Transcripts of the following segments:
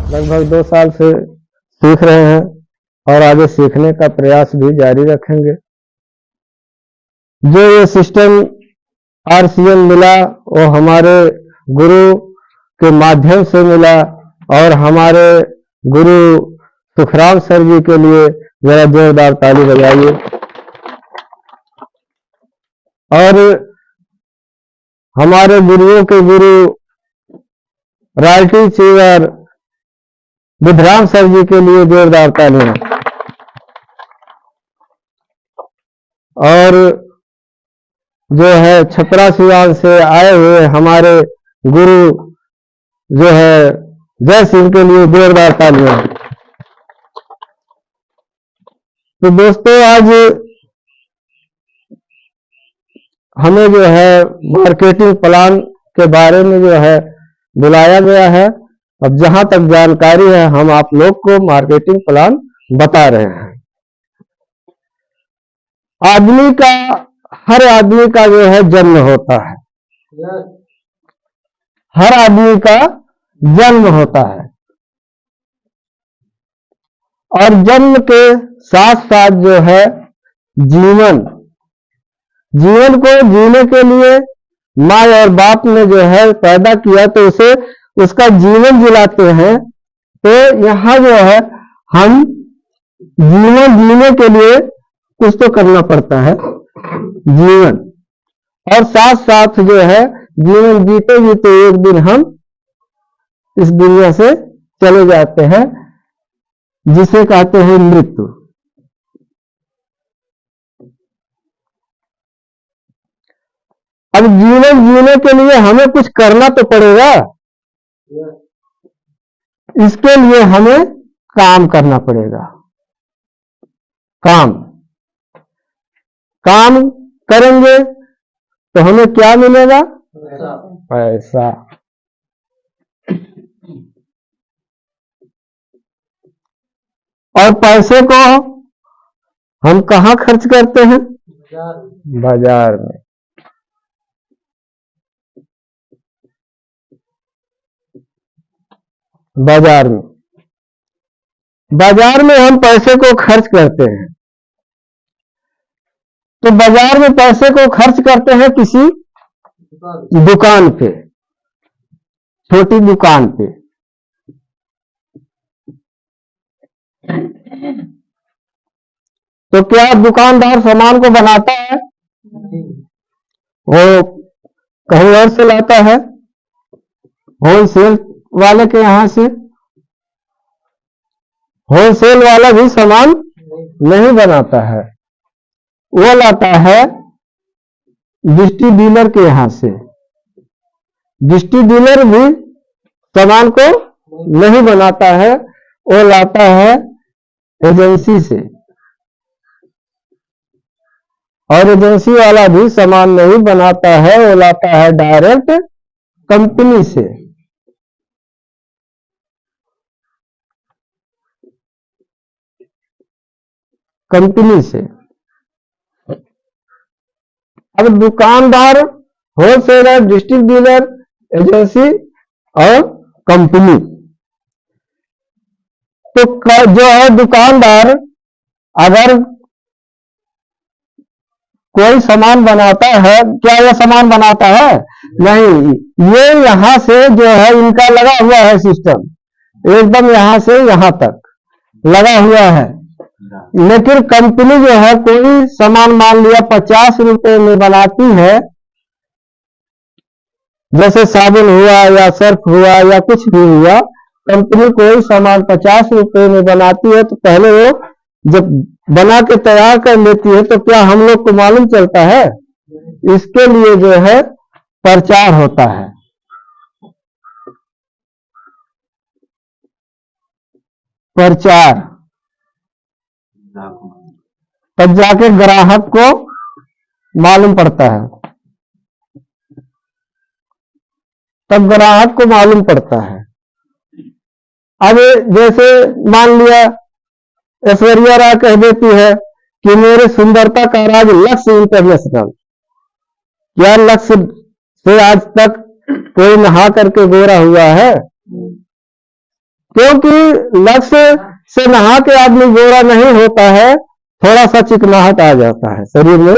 लगभग 2 साल से सीख रहे हैं और आगे सीखने का प्रयास भी जारी रखेंगे। जो ये सिस्टम RCM मिला वो हमारे गुरु के माध्यम से मिला और हमारे गुरु सुखराम सर जी के लिए जरा जोरदार ताली बजाइए। और हमारे गुरुओं के गुरु रॉयल्टी चीवर बुद्धराम सर जी के लिए जोरदार तालियां। और जो है छपरा सिवान से आए हुए हमारे गुरु जो है जय सिंह के लिए जोरदार तालियां। तो दोस्तों आज हमें जो है मार्केटिंग प्लान के बारे में जो है बुलाया गया है। अब जहां तक जानकारी है हम आप लोग को मार्केटिंग प्लान बता रहे हैं। आदमी का हर आदमी का जो है जन्म होता है, हर आदमी का जन्म होता है और जन्म के साथ साथ जो है जीवन को जीने के लिए माँ और बाप ने जो है पैदा किया तो उसे उसका जीवन जिलाते हैं। तो यहाँ जो है हम जीवन जीने के लिए कुछ तो करना पड़ता है जीवन, और साथ साथ जो है जीवन जीते जीते एक दिन हम इस दुनिया से चले जाते हैं जिसे कहते हैं मृत्यु। अब जीवन जीने के लिए हमें कुछ करना तो पड़ेगा, इसके लिए हमें काम करना पड़ेगा। काम करेंगे तो हमें क्या मिलेगा? पैसा। और पैसे को हम कहाँ खर्च करते हैं? बाजार में। बाजार में हम पैसे को खर्च करते हैं। तो बाजार में पैसे को खर्च करते हैं किसी दुकान पे, छोटी दुकान पे। तो क्या दुकानदार सामान को बनाता है? वो कहीं और से लाता है, होलसेल वाले के यहां से। होलसेल वाला भी सामान नहीं बनाता है, वो लाता है डिस्ट्रीब्यूटर के यहां से। डिस्ट्रीब्यूटर भी सामान को नहीं बनाता है, वो लाता है एजेंसी से। और एजेंसी वाला भी सामान नहीं बनाता है, वो लाता है डायरेक्ट कंपनी से। अब दुकानदार, होलसेलर, डिस्ट्रीब्यूटर, एजेंसी और कंपनी। तो जो है दुकानदार अगर कोई सामान बनाता है, क्या यह सामान बनाता है? नहीं, ये यहां से जो है इनका लगा हुआ है सिस्टम, एकदम यहां से यहां तक लगा हुआ है। लेकिन कंपनी जो है कोई सामान मान लिया 50 रुपए में बनाती है, जैसे साबुन हुआ या सर्फ हुआ या कुछ भी हुआ, कंपनी कोई सामान 50 रुपए में बनाती है। तो पहले वो जब बना के तैयार कर लेती है तो क्या हम लोग को मालूम चलता है? इसके लिए जो है प्रचार होता है। प्रचार तब जाके ग्राहक को मालूम पड़ता है, तब ग्राहक को मालूम पड़ता है। अब जैसे मान लिया ऐश्वर्या राय कह देती है कि मेरे सुंदरता का राज लक्ष्य इंटरनेशनल। क्या लक्ष्य से आज तक कोई नहा करके गोरा हुआ है? क्योंकि लक्ष्य से नहा के आदमी गोरा नहीं होता है, थोड़ा सा चिकनाहट आ जाता है शरीर में,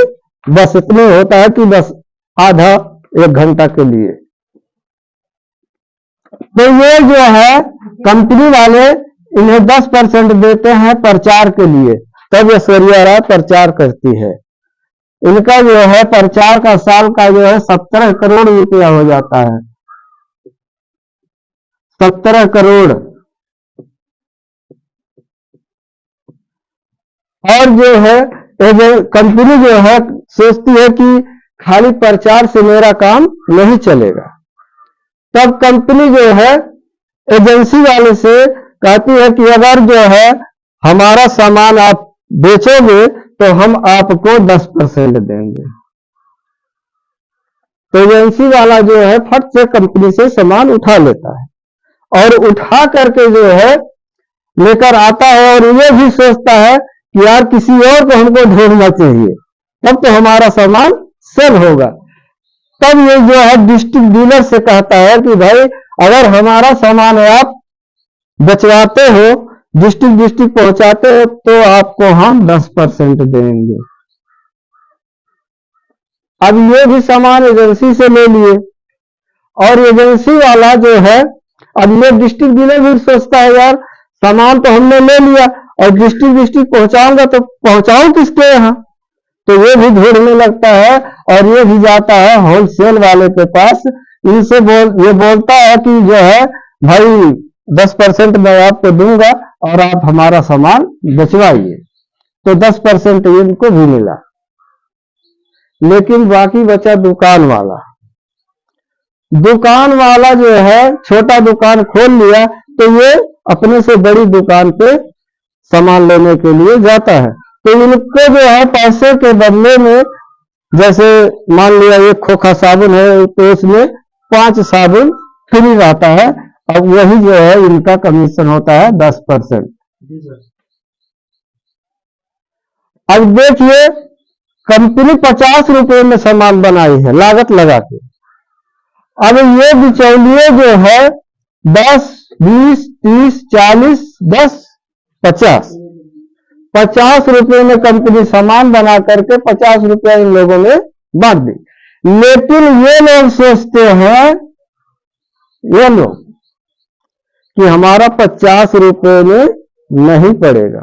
बस इतने होता है कि बस आधा 1 घंटा के लिए। तो ये जो है कंपनी वाले इन्हें 10% देते हैं प्रचार के लिए, तब ऐश्वर्या राय प्रचार करती है। इनका जो है प्रचार का साल का जो है 17 करोड़ रुपया हो जाता है, 17 करोड़। और जो है कंपनी जो है सोचती है कि खाली प्रचार से मेरा काम नहीं चलेगा, तब कंपनी जो है एजेंसी वाले से कहती है कि अगर जो है हमारा सामान आप बेचोगे तो हम आपको 10% देंगे। तो एजेंसी वाला जो है फट से कंपनी से सामान उठा लेता है और उठा करके जो है लेकर आता है, और ये भी सोचता है कि यार किसी और को हमको ढूंढना चाहिए, तब तो हमारा सामान सेल होगा। तब ये जो है डिस्ट्रिक्ट डीलर से कहता है कि भाई अगर हमारा सामान आप बचवाते हो, डिस्ट्रिक्ट पहुंचाते हो, तो आपको हम 10% देंगे। अब ये भी सामान एजेंसी से ले लिए, और एजेंसी वाला जो है, अब ये डिस्ट्रिक्ट डीलर भी सोचता है यार सामान तो हमने ले लिया और डिस्ट्रिक्ट पहुंचाऊंगा तो पहुंचाऊं किसके यहाँ, तो ये भी ढूंढने लगता है और ये भी जाता है होलसेल वाले के पास। इनसे ये बोलता है कि जो है भाई 10% मैं आपको दूंगा और आप हमारा सामान बेचवाइए, तो 10% इनको भी मिला। लेकिन बाकी बचा दुकान वाला। दुकान वाला जो है छोटा दुकान खोल लिया, तो ये अपने से बड़ी दुकान पे सामान लेने के लिए जाता है। तो इनको जो है पैसे के बदले में, जैसे मान लिया एक खोखा साबुन है तो उसमें 5 साबुन फ्री रहता है, अब वही जो है इनका कमीशन होता है 10%। अब देखिए कंपनी 50 रुपए में सामान बनाई है लागत लगा के, अब ये बिचौलिए जो है 10, 20, 30, 40, 10, 50 रुपए में कंपनी सामान बना करके 50 रुपया इन लोगों ने बांट दी। लेकिन ये लोग सोचते हैं, ये लोग, कि हमारा 50 रुपए में नहीं पड़ेगा,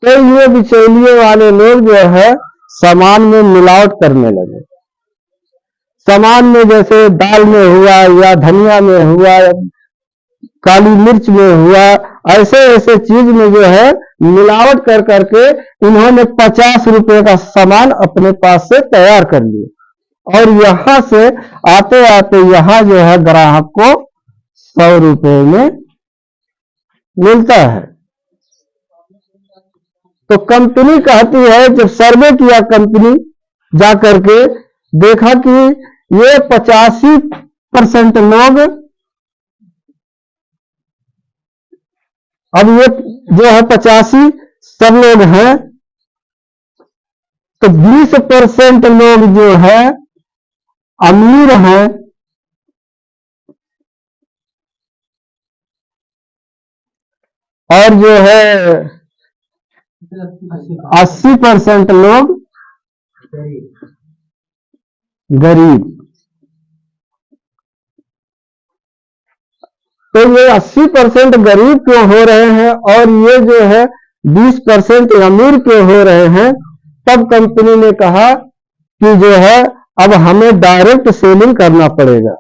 तो ये बिचौलिए वाले लोग जो है सामान में मिलावट करने लगे। सामान में जैसे दाल में हुआ या धनिया में हुआ, काली मिर्च में हुआ, ऐसे ऐसे चीज में जो है मिलावट कर करके इन्होंने 50 रुपए का सामान अपने पास से तैयार कर लिया, और यहां से आते आते यहां जो है ग्राहक को 100 रुपए में मिलता है। तो कंपनी कहती है, जब सर्वे किया कंपनी जा करके देखा कि ये 85% लोग, अब ये जो है 85 सब लोग हैं, तो 20% लोग जो है अमीर हैं, और जो है 80% लोग गरीब। तो ये 80% गरीब क्यों हो रहे हैं और ये जो है 20% अमीर क्यों हो रहे हैं? तब कंपनी ने कहा कि जो है अब हमें डायरेक्ट सेलिंग करना पड़ेगा,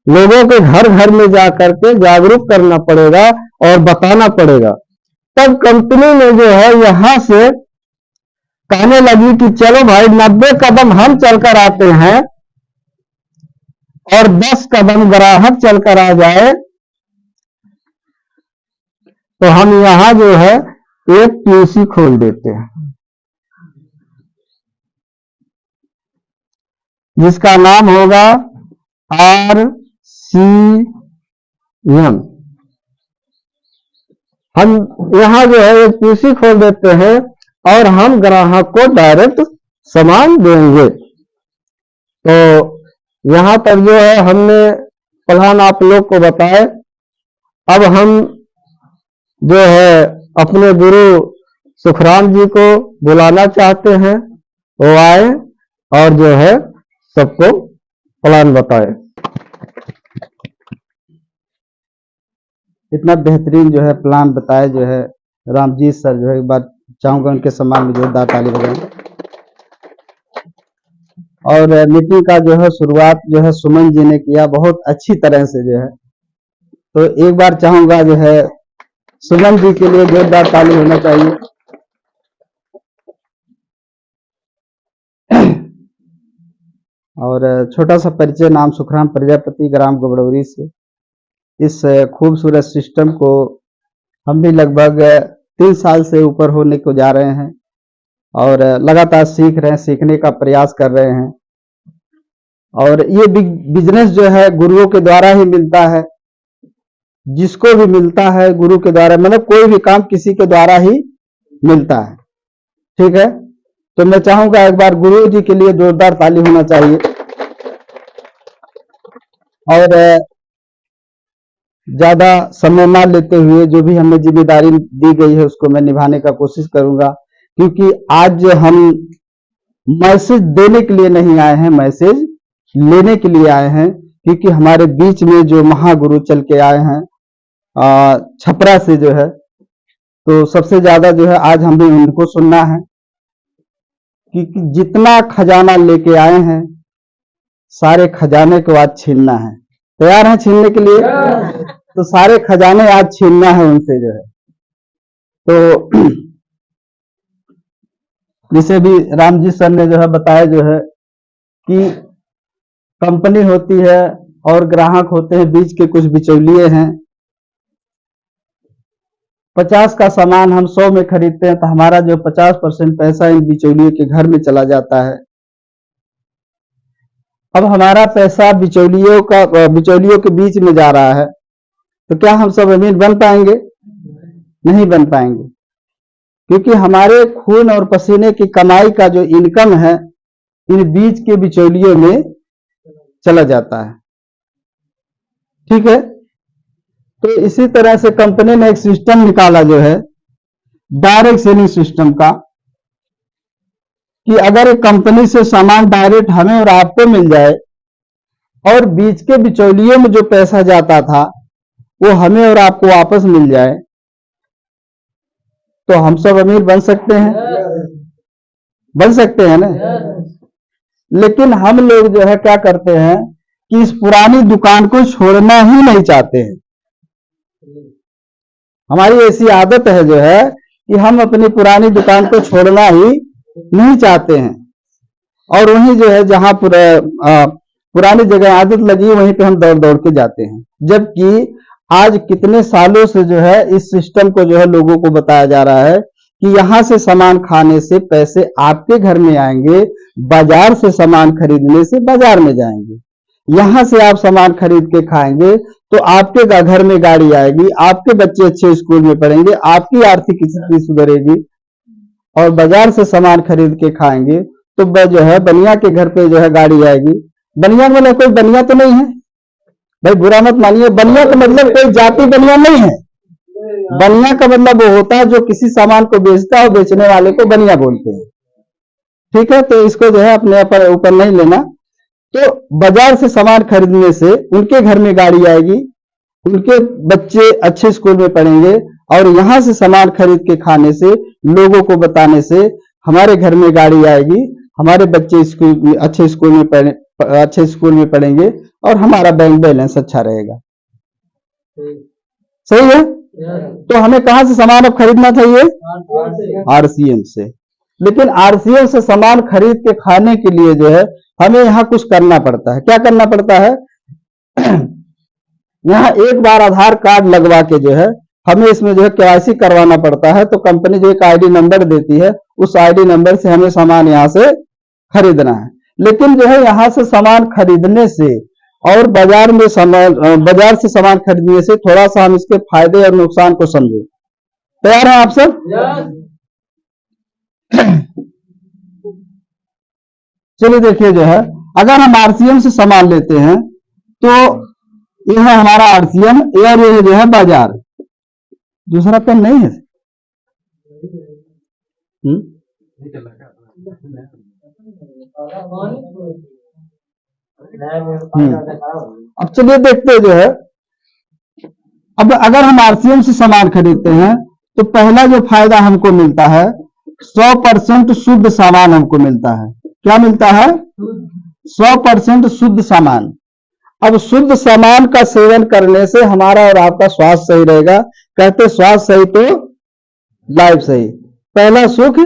लोगों के घर घर में जाकर के जागरूक करना पड़ेगा और बताना पड़ेगा। तब कंपनी ने जो है यहां से कहने लगी कि चलो भाई 90 कदम हम चलकर आते हैं और 10 कदम ग्राहक चलकर आ जाए, तो हम यहां जो है एक पीसी खोल देते हैं जिसका नाम होगा RCM। हम यहां जो है एक पीसी खोल देते हैं और हम ग्राहक को डायरेक्ट सामान देंगे। तो यहां तक जो है हमने प्लान आप लोग को बताए, अब हम जो है अपने गुरु सुखराम जी को बुलाना चाहते हैं, वो आए और जो है सबको प्लान बताए। इतना बेहतरीन जो है प्लान बताए जो है रामजीत सर, जो है एक बार चाहूंगा उनके सम्मान में जोरदार ताली बजाएं। और मीटिंग का जो है शुरुआत जो है सुमन जी ने किया बहुत अच्छी तरह से जो है, तो एक बार चाहूंगा जो है सुमन जी के लिए जोरदार ताली होना चाहिए। और छोटा सा परिचय, नाम सुखराम प्रजापति, ग्राम गोबड़ौरी से। इस खूबसूरत सिस्टम को हम भी लगभग 3 साल से ऊपर होने को जा रहे हैं और लगातार सीख रहे हैं, सीखने का प्रयास कर रहे हैं। और ये बिजनेस जो है गुरुओं के द्वारा ही मिलता है, जिसको भी मिलता है गुरु के द्वारा, मतलब कोई भी काम किसी के द्वारा ही मिलता है। ठीक है, तो मैं चाहूंगा एक बार गुरु जी के लिए जोरदार ताली होना चाहिए। और ज्यादा समय ना लेते हुए जो भी हमें जिम्मेदारी दी गई है उसको मैं निभाने का कोशिश करूंगा, क्योंकि आज हम मैसेज देने के लिए नहीं आए हैं, मैसेज लेने के लिए आए हैं। क्योंकि हमारे बीच में जो महागुरु चल के आए हैं छपरा से जो है, तो सबसे ज्यादा जो है आज हमें उनको सुनना है। क्योंकि जितना खजाना लेके आए हैं सारे खजाने को आज छीनना है। तैयार हैं छीनने के लिए? तो सारे खजाने आज छीनना है उनसे जो है। तो जिसे भी रामजी सर ने जो है बताया जो है कि कंपनी होती है और ग्राहक होते हैं, बीच के कुछ बिचौलिए हैं। 50 का सामान हम 100 में खरीदते हैं तो हमारा जो 50% पैसा इन बिचौलियों के घर में चला जाता है। अब हमारा पैसा बिचौलियों के बीच में जा रहा है, तो क्या हम सब अमीर बन पाएंगे? नहीं बन पाएंगे, क्योंकि हमारे खून और पसीने की कमाई का जो इनकम है इन बीच के बिचौलियों में चला जाता है। ठीक है, तो इसी तरह से कंपनी ने एक सिस्टम निकाला जो है डायरेक्ट सेलिंग सिस्टम का, कि अगर एक कंपनी से सामान डायरेक्ट हमें और आपको मिल जाए और बीच के बिचौलियों में जो पैसा जाता था वो हमें और आपको वापस मिल जाए, तो हम सब अमीर बन सकते हैं। बन सकते हैं ना? लेकिन हम लोग जो है क्या करते हैं कि इस पुरानी दुकान को छोड़ना ही नहीं चाहते हैं। हमारी ऐसी आदत है जो है कि हम अपनी पुरानी दुकान को छोड़ना ही नहीं चाहते हैं, और वहीं जो है जहां पुरानी जगह आदत लगी वहीं पे हम दौड़ दौड़ के जाते हैं। जबकि आज कितने सालों से जो है इस सिस्टम को जो है लोगों को बताया जा रहा है कि यहां से सामान खाने से पैसे आपके घर में आएंगे, बाजार से सामान खरीदने से बाजार में जाएंगे। यहां से आप सामान खरीद के खाएंगे तो आपके घर में गाड़ी आएगी, आपके बच्चे अच्छे स्कूल में पढ़ेंगे, आपकी आर्थिक स्थिति सुधरेगी। और बाजार से सामान खरीद के खाएंगे तो जो है बनिया के घर पे जो है गाड़ी आएगी। बनिया मतलब कोई बनिया तो नहीं है भाई, बुरा मत मानिए। बनिया का मतलब कोई जाति बनिया नहीं है। बनिया का मतलब वो होता है जो किसी सामान को बेचता है, बेचने वाले को बनिया बोलते हैं। ठीक है, तो इसको जो है अपने ऊपर नहीं लेना। तो बाजार से सामान खरीदने से उनके घर में गाड़ी आएगी, उनके बच्चे अच्छे स्कूल में पढ़ेंगे, और यहां से सामान खरीद के खाने से, लोगों को बताने से हमारे घर में गाड़ी आएगी, हमारे बच्चे अच्छे स्कूल में पढ़ेंगे और हमारा बैंक बैलेंस अच्छा रहेगा। सही है? तो हमें कहां से सामान अब खरीदना चाहिए? आरसीएम से। लेकिन आरसीएम से सामान खरीद के खाने के लिए जो है हमें यहाँ कुछ करना पड़ता है। क्या करना पड़ता है? यहाँ एक बार आधार कार्ड लगवा के जो है हमें इसमें जो है केवाईसी करवाना पड़ता है। तो कंपनी जो एक आईडी नंबर देती है, उस आईडी नंबर से हमें सामान यहाँ से खरीदना है। लेकिन जो है यहाँ से सामान खरीदने से और बाजार से सामान खरीदने से थोड़ा सा हम इसके फायदे और नुकसान को समझे। तैयार हैं आप सब? चलिए देखिए, जो है अगर हम आरसीएम से सामान लेते हैं तो ये है हमारा आरसीएम, और ये जो है बाजार। दूसरा पेन नहीं है। अब चलिए देखते हैं जो है, अब अगर हम आरसीएम से सामान खरीदते हैं तो पहला जो फायदा हमको मिलता है 100% शुद्ध सामान हमको मिलता है। क्या मिलता है? 100% शुद्ध सामान। अब शुद्ध सामान का सेवन करने से हमारा और आपका स्वास्थ्य सही रहेगा। कहते स्वास्थ्य सही तो लाइफ सही। पहला सुख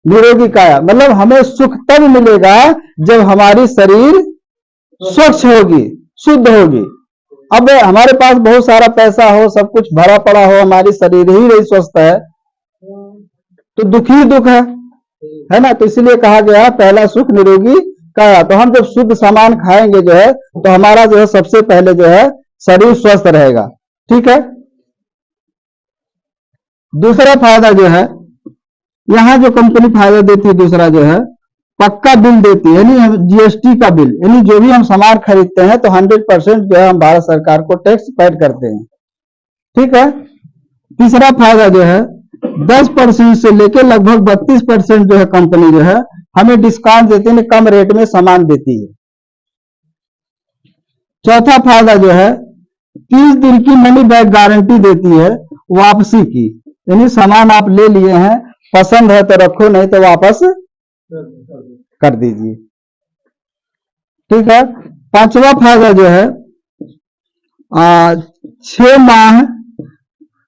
निरोगी काया, मतलब हमें सुख तब मिलेगा जब हमारी शरीर स्वच्छ होगी, शुद्ध होगी। अब हमारे पास बहुत सारा पैसा हो, सब कुछ भरा पड़ा हो, हमारी शरीर ही नहीं स्वस्थ है तो दुख ही दुख है ना। तो इसलिए कहा गया पहला सुख निरोगी काया। तो हम जब शुद्ध सामान खाएंगे जो है तो हमारा जो है सबसे पहले जो है शरीर स्वस्थ रहेगा। ठीक है। दूसरा फायदा जो है, यहां जो कंपनी फायदा देती है, दूसरा जो है पक्का बिल देती है, यानी जीएसटी का बिल, यानी जो भी हम सामान खरीदते हैं तो 100% जो है हम भारत सरकार को टैक्स पेड करते हैं। ठीक है। तीसरा फायदा जो है 10% से लेकर लगभग 32% जो है कंपनी जो है हमें डिस्काउंट देती है, कम रेट में सामान देती है। चौथा फायदा जो है 30 दिन की मनी बैक गारंटी देती है वापसी की, यानी सामान आप ले लिए हैं, पसंद है तो रखो, नहीं तो वापस कर दीजिए। ठीक है। पांचवा फायदा जो है 6 माह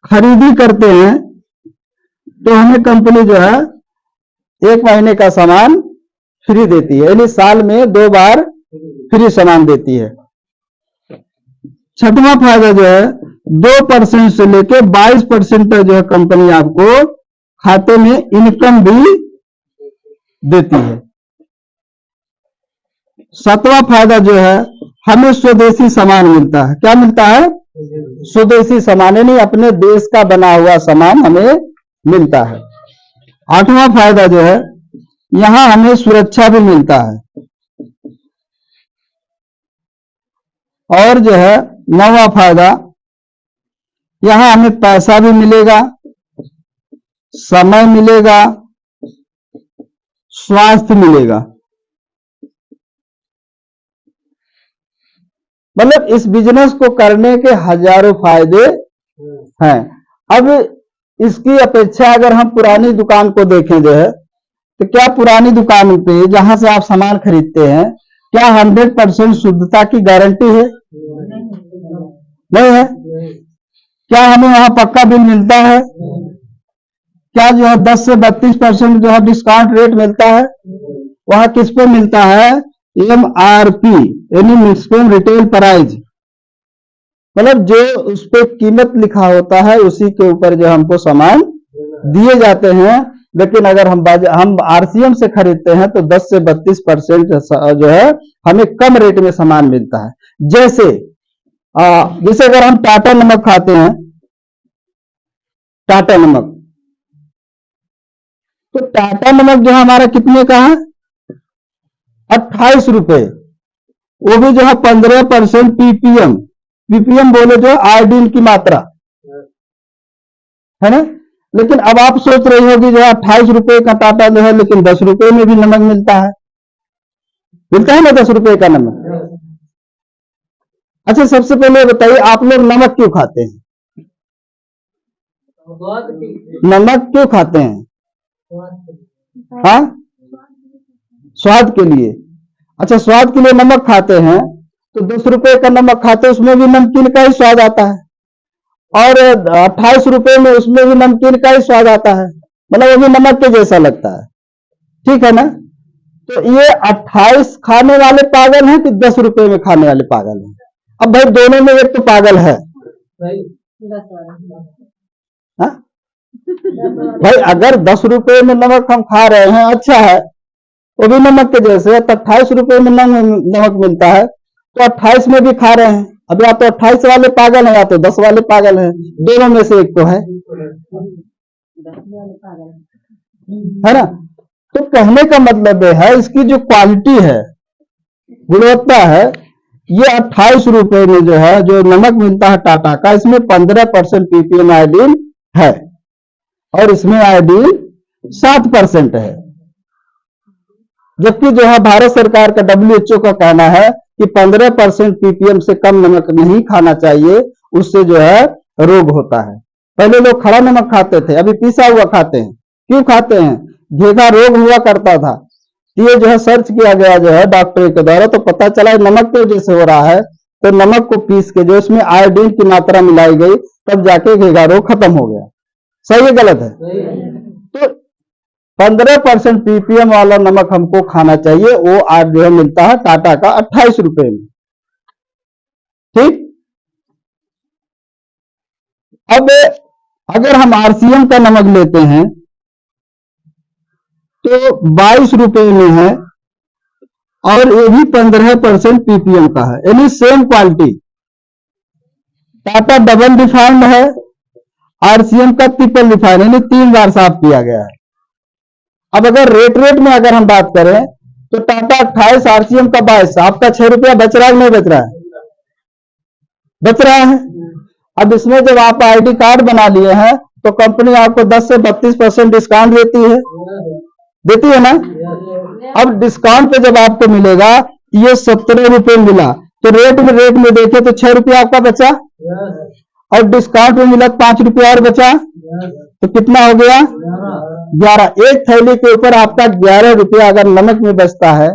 खरीदी करते हैं तो हमें कंपनी जो है 1 महीने का सामान फ्री देती है, यानी साल में 2 बार फ्री सामान देती है। छठवां फायदा जो है 2% से लेकर 22% तक जो है कंपनी आपको खाते में इनकम भी देती है। सातवां फायदा जो है हमें स्वदेशी सामान मिलता है। क्या मिलता है? स्वदेशी सामान, यानी अपने देश का बना हुआ सामान हमें मिलता है। आठवां फायदा जो है यहां हमें सुरक्षा भी मिलता है। और जो है 9वां फायदा, यहां हमें पैसा भी मिलेगा, समय मिलेगा, स्वास्थ्य मिलेगा। मतलब इस बिजनेस को करने के हजारों फायदे हैं। अब इसकी अपेक्षा अगर हम पुरानी दुकान को देखें जो है, तो क्या पुरानी दुकान पे जहां से आप सामान खरीदते हैं क्या 100% शुद्धता की गारंटी है? नहीं है। क्या हमें वहां पक्का बिल मिलता है? क्या जो है 10 से 32% जो है डिस्काउंट रेट मिलता है? वहां किस पे मिलता है? MRP, यानी मैक्सिमम रिटेल प्राइस, मतलब जो उस पे कीमत लिखा होता है उसी के ऊपर जो हमको सामान दिए जाते हैं। लेकिन अगर हम आरसीएम से खरीदते हैं तो 10 से 32% जो है हमें कम रेट में सामान मिलता है। जैसे अगर हम टाटा नमक खाते हैं, टाटा नमक, तो टाटा नमक जो हमारा कितने का है? 28 रुपए। वो भी जो है 15% पीपीएम बोले जो आयोडीन की मात्रा है ना। लेकिन अब आप सोच रही होगी जो 28 रुपए का टाटा जो है, लेकिन 10 रुपए में भी नमक मिलता है ना 10 रुपए का नमक। अच्छा, सबसे पहले बताइए आप लोग नमक क्यों खाते हैं? नमक क्यों खाते हैं? हाँ, स्वाद के लिए। अच्छा, स्वाद के लिए नमक खाते हैं तो 10 रुपए का नमक खाते हैं, उसमें भी नमकीन का ही स्वाद आता है, और 28 रुपए में उसमें भी नमकीन का ही स्वाद आता है, मतलब वो भी नमक के जैसा लगता है। ठीक है ना। तो ये 28 खाने वाले पागल हैं कि 10 रुपए में खाने वाले पागल हैं? अब भाई दोनों में एक तो पागल है। हाँ? भाई अगर 10 रुपए में नमक हम खा रहे हैं, अच्छा है, वो भी नमक के जैसे है, तो 28 रुपए में नमक मिलता है तो 28 में भी खा रहे हैं। अब या तो 28 वाले पागल हैं या तो 10 वाले पागल हैं, दोनों में से एक तो है ना। तो कहने का मतलब है इसकी जो क्वालिटी है, गुणवत्ता है, ये 28 रुपए में जो है जो नमक मिलता है टाटा का, इसमें 15% ppm आयोडीन है और इसमें आयोडीन 7% है। जबकि जो है भारत सरकार का WHO का कहना है कि 15% ppm से कम नमक नहीं खाना चाहिए, उससे जो है रोग होता है। पहले लोग खड़ा नमक खाते थे, अभी पिसा हुआ खाते हैं। क्यों खाते हैं? घेघा रोग हुआ करता था, ये जो है सर्च किया गया जो है डॉक्टर के द्वारा, तो पता चला नमक की वजह से हो रहा है। तो नमक को पीस के जो इसमें आयोडीन की मात्रा मिलाई गई, तब जाके घेघा रोग खत्म हो गया। सही है गलत है? तो 15% ppm वाला नमक हमको खाना चाहिए, वो आज जो है मिलता है टाटा का 28 रुपए में। ठीक, अब अगर हम RCM का नमक लेते हैं तो 22 रुपए में है और ये भी 15% ppm का है, यानी same quality. Tata double refined है, RCM का ट्रिपल रिफाइंड, यानी 3 बार साफ किया गया है। अब अगर रेट में अगर हम बात करें तो टाटा 28, RCM का 22, आपका 6 रुपया बच रहा है नहीं बच रहा है? बच रहा है। अब इसमें जब आप ID कार्ड बना लिए हैं तो कंपनी आपको 10 से 32% डिस्काउंट देती है ना। अब डिस्काउंट पे जब आपको मिलेगा, ये 17 रुपए मिला, तो रेट में देखे तो 6 रुपया आपका बचा, और डिस्काउंट में मिला 5 रुपया और बचा, तो कितना हो गया? 11। एक थैली के ऊपर आपका 11 रुपया अगर नमक में बचता है,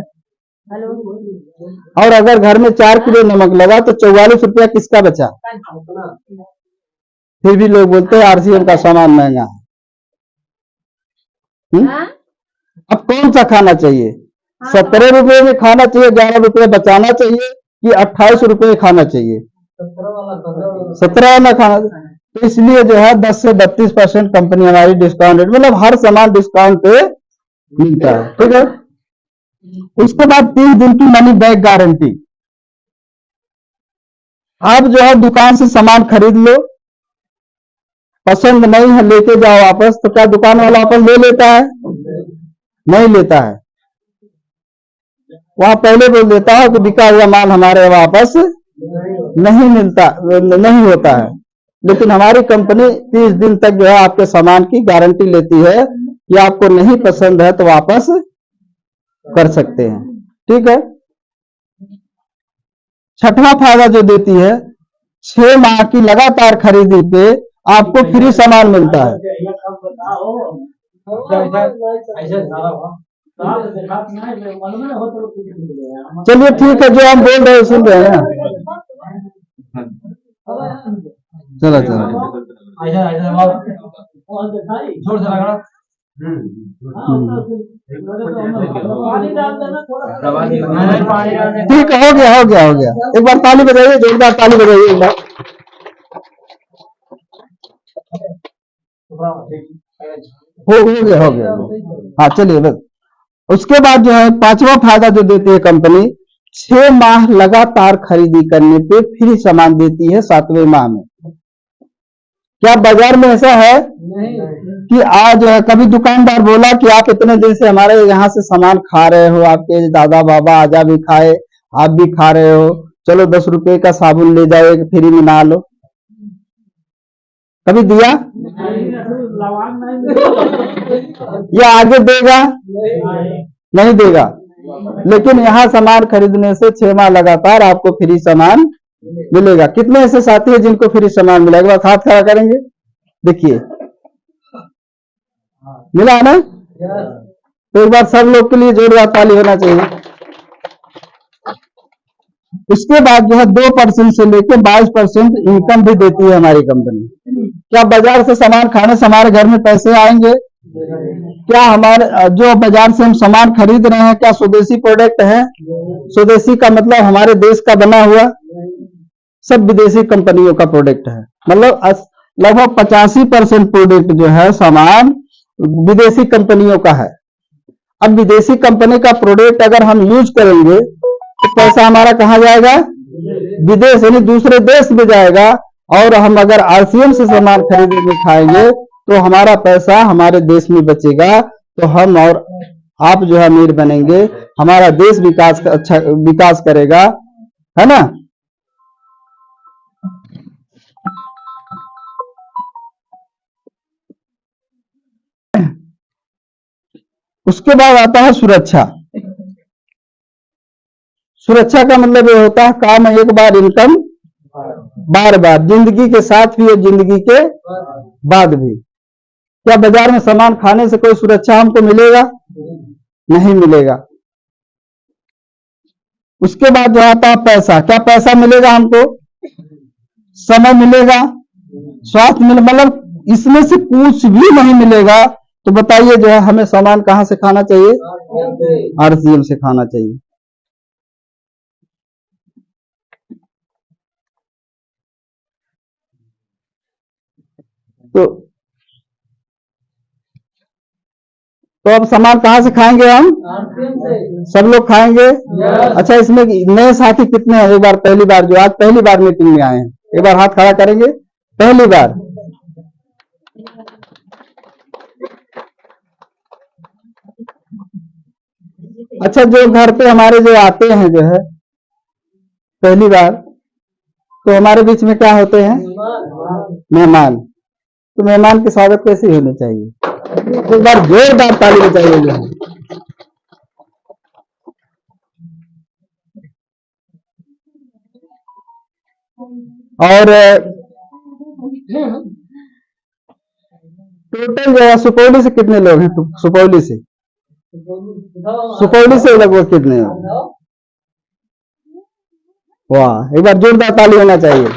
और अगर घर में 4 किलो नमक लगा तो 44 रुपया किसका बचा? फिर भी लोग बोलते हैं RCM का सामान महंगा है। अब कौन सा खाना चाहिए? 17 रुपए में खाना चाहिए, 11 रुपए बचाना चाहिए, कि 28 रुपए खाना चाहिए? 17 वाला खाना। तो इसलिए जो है 10 से 32% कंपनी हमारी डिस्काउंट रेट, मतलब हर सामान डिस्काउंट पे मिलता है। ठीक है, उसके बाद 3 दिन की मनी बैक गारंटी। आप जो है दुकान से सामान खरीद लो, पसंद नहीं है लेके जाओ वापस, तो क्या दुकान वाला वापस ले लेता है? नहीं लेता है। वहां पहले बोल देता है कि बिका हुआ माल हमारे वापस नहीं मिलता, नहीं होता है। लेकिन हमारी कंपनी 30 दिन तक जो है आपके सामान की गारंटी लेती है कि आपको नहीं पसंद है तो वापस कर सकते हैं। ठीक है, छठवां फायदा जो देती है, 6 माह की लगातार खरीदी पे आपको फ्री सामान मिलता है। चलिए ठीक है, जो हम बोल रहे हैं सुन रहे हैं ना। चलो ठीक है, हो गया। एक बार ताली बजाइए, जोरदार ताली बजाइए एक बार। हो गया। हाँ चलिए, बस उसके बाद जो है 5वां फायदा जो देती है कंपनी, 6 माह लगातार खरीदी करने पे फ्री सामान देती है 7वें माह में। क्या बाजार में ऐसा है कि आज कभी दुकानदार बोला कि आप इतने दिन से हमारे यहाँ से सामान खा रहे हो, आपके दादा बाबा आजा भी खाए, आप भी खा रहे हो, चलो 10 रुपए का साबुन ले जाओ फ्री में नहा लो? कभी दिया? या आगे देगा? नहीं देगा। लेकिन यहाँ सामान खरीदने से 6 माह लगातार आपको फ्री सामान मिलेगा। कितने ऐसे साथी हैं जिनको फ्री सामान मिला? एक बार हाथ खड़ा करेंगे, देखिए मिला है ना? तो एक बार सब लोग के लिए जोरदार ताली होना चाहिए। उसके बाद जो है 2% से लेकर 22% इनकम भी देती है हमारी कंपनी। क्या बाजार से सामान खाने से हमारे घर में पैसे आएंगे? क्या हमारे जो बाजार से हम सामान खरीद रहे हैं क्या स्वदेशी प्रोडक्ट है? स्वदेशी का मतलब हमारे देश का बना हुआ, सब विदेशी कंपनियों का प्रोडक्ट है। मतलब लगभग 85% प्रोडक्ट जो है सामान विदेशी कंपनियों का है। अब विदेशी कंपनी का प्रोडक्ट अगर हम यूज करेंगे तो पैसा हमारा कहाँ जाएगा? विदेश, यानी दूसरे देश में जाएगा। और हम अगर RCM से सामान खरीदेंगे खाएंगे तो हमारा पैसा हमारे देश में बचेगा, तो हम और आप जो है अमीर बनेंगे, हमारा देश विकास करेगा। है ना। उसके बाद आता है सुरक्षा। सुरक्षा का मतलब ये होता है काम एक बार, इनकम बार बार, जिंदगी के साथ भी और जिंदगी के बाद भी। क्या बाजार में सामान खाने से कोई सुरक्षा हमको मिलेगा? नहीं मिलेगा। उसके बाद जो आता है पैसा। क्या पैसा मिलेगा हमको? समय मिलेगा, स्वास्थ्य मिले, मतलब इसमें से कुछ भी नहीं मिलेगा। तो बताइए जो है हमें सामान कहां से खाना चाहिए? RCM से खाना चाहिए। तो अब सामान कहां से खाएंगे हम? सब लोग खाएंगे। अच्छा, इसमें नए साथी कितने हैं? एक बार पहली बार जो आज पहली बार मीटिंग में आए हैं, एक बार हाथ खड़ा करेंगे। पहली बार। अच्छा, जो घर पे हमारे जो आते हैं जो है पहली बार, तो हमारे बीच में क्या होते हैं? मेहमान। तो मेहमान की स्वागत कैसी होनी चाहिए? एक बार जोरदार ताली बजाइए जो है। और टोटल जो है सुपौली से कितने लोग हैं? सुपौली से लगभग कितने हैं? वाह, एक बार जोरदार ताली होना चाहिए।